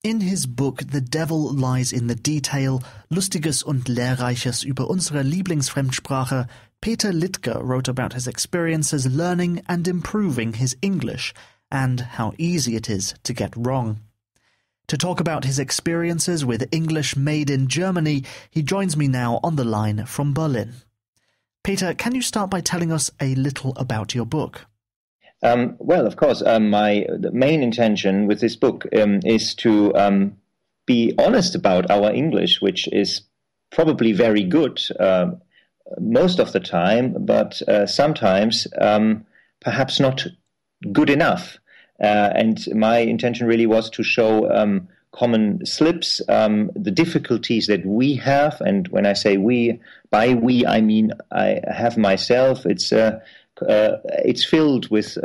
In his book The Devil Lies in the Detail, Lustiges und Lehrreiches über unsere Lieblingsfremdsprache, Peter Littger wrote about his experiences learning and improving his English, and how easy it is to get wrong. To talk about his experiences with English made in Germany, he joins me now on the line from Berlin. Peter, can you start by telling us a little about your book? Well, of course, the main intention with this book is to be honest about our English, which is probably very good most of the time, but sometimes perhaps not good enough. And my intention really was to show common slips, the difficulties that we have. And when I say we, by we, I mean I have myself. It's filled with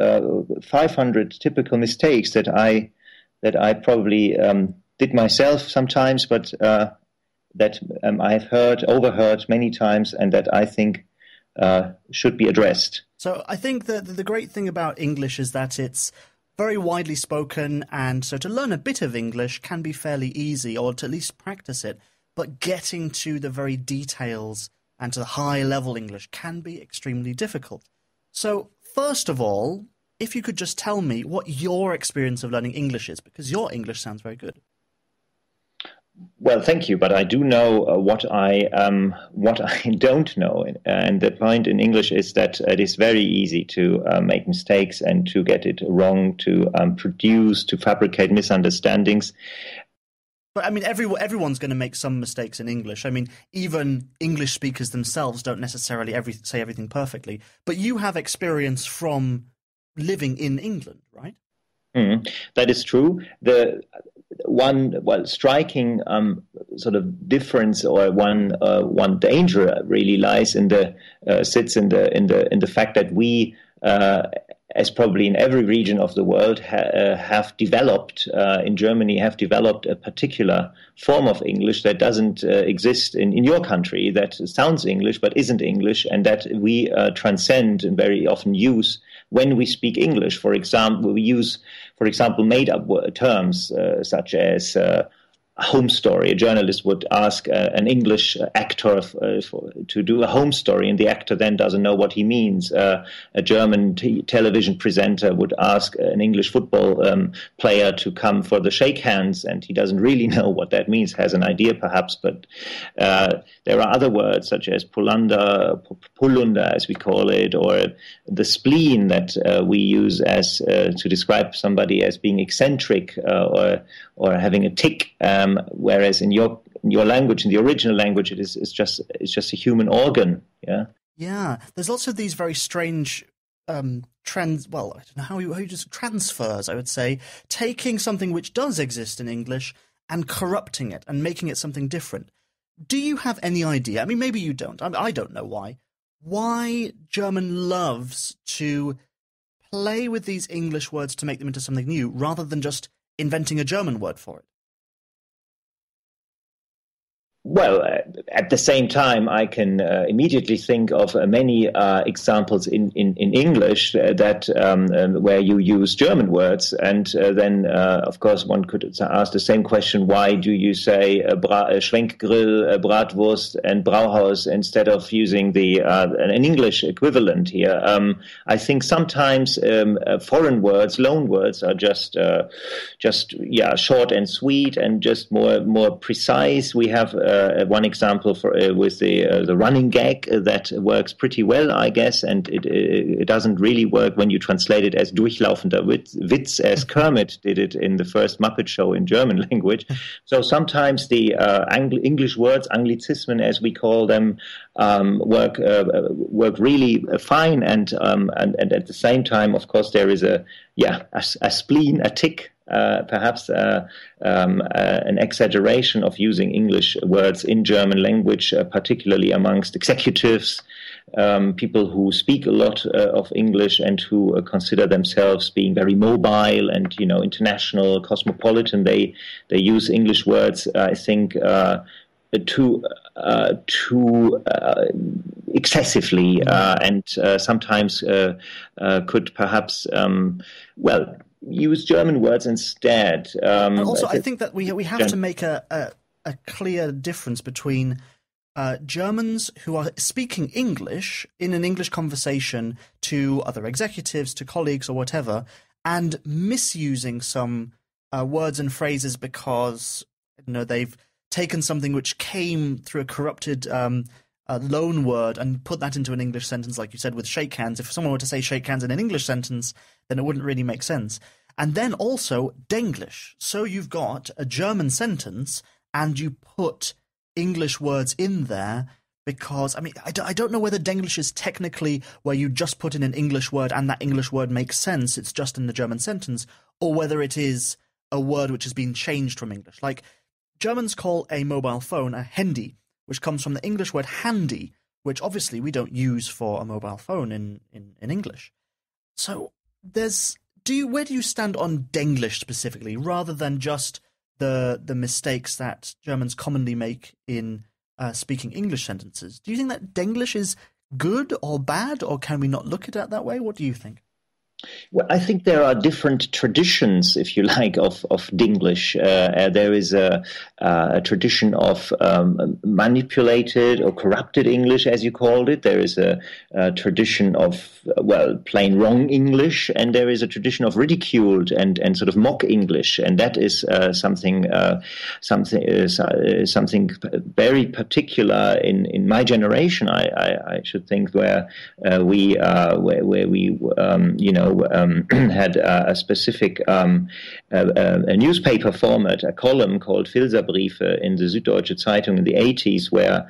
500 typical mistakes that I probably did myself sometimes, but that I've overheard many times, and that I think should be addressed. So I think that the great thing about English is that it's very widely spoken, and so to learn a bit of English can be fairly easy, or to at least practice it, but getting to the very details and to the high-level English can be extremely difficult. So, first of all, if you could just tell me what your experience of learning English is, because your English sounds very good. Well, thank you, but I do know what I don't know, and the point in English is that it is very easy to make mistakes and to get it wrong, to fabricate misunderstandings. But I mean, everyone's going to make some mistakes in English. I mean, even English speakers themselves don't necessarily say everything perfectly. But you have experience from living in England, right? That is true. The one striking sort of difference, or one danger really lies sits in the fact that we, as probably in every region of the world, have developed in Germany, have developed a particular form of English that doesn't exist in your country, that sounds English but isn't English, and that we transcend and very often use when we speak English. For example, we use, made-up terms such as a home story. A journalist would ask an English actor to do a home story, and the actor then doesn't know what he means. A German television presenter would ask an English football player to come for the shake hands, and he doesn't really know what that means, has an idea perhaps, but there are other words such as pulunder, as we call it, or the spleen that we use as to describe somebody as being eccentric or having a tic. Whereas in your language, in the original language, it's just a human organ. Yeah. There's also these very strange trends. Well, I don't know how you just transfers. I would say taking something which does exist in English and corrupting it and making it something different. Do you have any idea? I mean, maybe you don't. I don't know why. Why German loves to play with these English words to make them into something new, rather than just inventing a German word for it. Well, at the same time, I can immediately think of many examples in English that where you use German words, and then, of course, one could ask the same question: why do you say Schwenkgrill, Bratwurst, and Brauhaus instead of using an English equivalent here? I think sometimes foreign words, loan words, are just short and sweet and just more precise. We have one example with the running gag that works pretty well, I guess, and it doesn't really work when you translate it as durchlaufender Witz, as Kermit did it in the first Muppet Show in German language. So sometimes the English words, Anglizismen as we call them, work really fine, and at the same time, of course, there is a spleen, a tic. Perhaps an exaggeration of using English words in German language, particularly amongst executives, people who speak a lot of English and who consider themselves being very mobile and international, cosmopolitan. They use English words, I think, too excessively, and sometimes could perhaps use German words instead. And also, I think that we have to make a clear difference between Germans who are speaking English in an English conversation to other executives, to colleagues or whatever, and misusing some words and phrases because they've taken something which came through a corrupted loan word and put that into an English sentence, like you said, with shake hands. If someone were to say shake hands in an English sentence, then it wouldn't really make sense. And then also Denglish. So you've got a German sentence and you put English words in there because, I don't know whether Denglish is technically where you just put in an English word and that English word makes sense, it's just in the German sentence, or whether it is a word which has been changed from English. Like, Germans call a mobile phone a Handy, which comes from the English word handy, which obviously we don't use for a mobile phone in English. So where do you stand on Denglish specifically, rather than just the mistakes that Germans commonly make in speaking English sentences? Do you think that Denglish is good or bad, or can we not look at it that way? What do you think? Well, I think there are different traditions, if you like, of Dinglish. There is a tradition of manipulated or corrupted English, as you called it. There is a tradition of, plain wrong English, and there is a tradition of ridiculed and sort of mock English, and that is something very particular in my generation. I should think where we had a specific a newspaper format, a column called Filzerbriefe in the Süddeutsche Zeitung in the 80s, where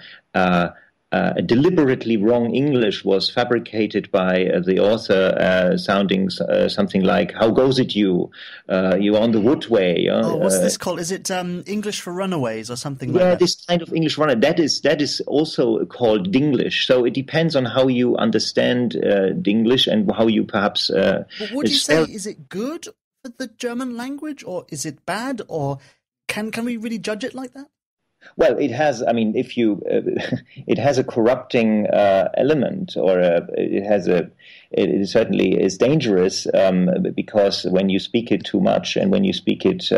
deliberately wrong English was fabricated by the author, sounding something like, "How goes it you? You're on the woodway." What's this called? Is it English for Runaways or something like that? Yeah, this kind of English runner. That is also called Dinglish. So it depends on how you understand Dinglish and how you perhaps... Would you say, is it good for the German language, or is it bad, or can we really judge it like that? Well, it has. If you, it has a corrupting element, or it certainly is dangerous because when you speak it too much, and when you speak it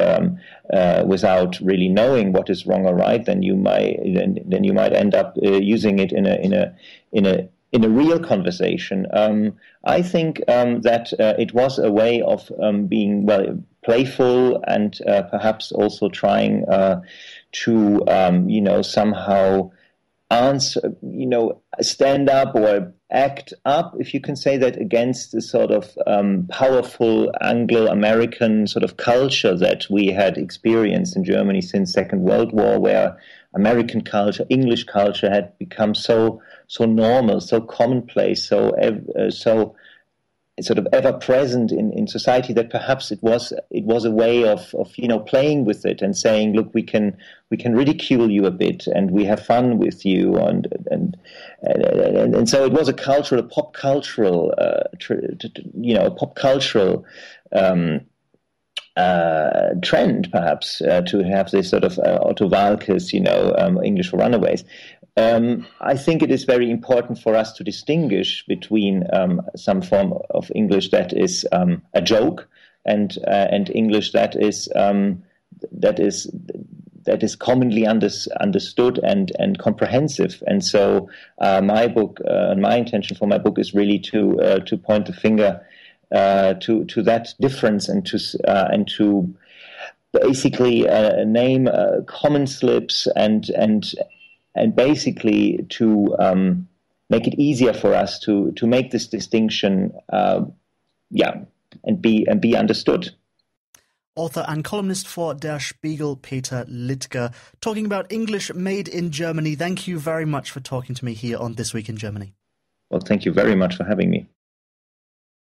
without really knowing what is wrong or right, then you might end up using it in a real conversation. I think that it was a way of being playful and perhaps also trying to somehow answer, stand up or act up, if you can say that, against the sort of powerful Anglo-American sort of culture that we had experienced in Germany since Second World War, where American culture, English culture had become so normal, so commonplace, so sort of ever present in society, that perhaps it was a way of playing with it and saying, look, we can ridicule you a bit and we have fun with you, and so it was a pop cultural trend, perhaps, to have this sort of Otto Walkes, English for Runaways. I think it is very important for us to distinguish between some form of English that is a joke and English that is commonly understood and comprehensive. And so my book, my intention for my book is really to point the finger to that difference and to basically name common slips and basically to make it easier for us to make this distinction, and be understood. Author and columnist for Der Spiegel, Peter Littger, talking about English made in Germany. Thank you very much for talking to me here on This Week in Germany. Well, thank you very much for having me.